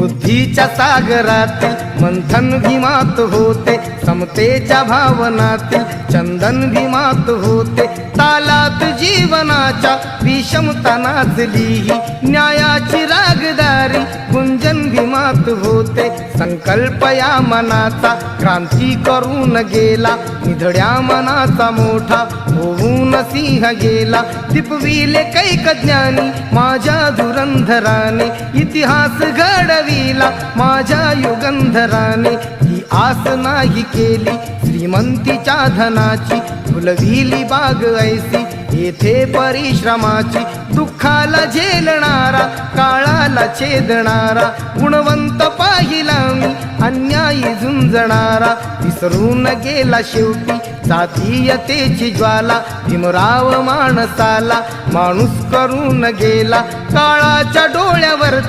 बुद्धीच्या सागरातील मंथन भीमात होते, समतेच्या भावनातील चंदन भीमात होते, तालात जीवनाच्या विषमता नाचली, न्यायाची रागदारी गुंजन भीमात होते। संकल्प या मनाचा क्रांती करून गेला, निधड्या मनाचा मोठा होऊन सिंह गेला। दिपविले कैक ज्ञानी माझ्या धुरंधराने, इतिहास घडविला माझ्या युगंधराने। ही आस नाही केली श्रीमंतीच्या धनाची, फुलविली बाग ऐसी येथे परिश्रमाची। दुःखाला झेलणारा काळाला छेदणारा, गुणवंत पाहिला मी अन्यायी झुंजणारा। विसरून गेला शेवटी जातीयतेची ज्वाला, भीमराव माणसाला माणूस करून गेला काळाच्या डोळ्यावर।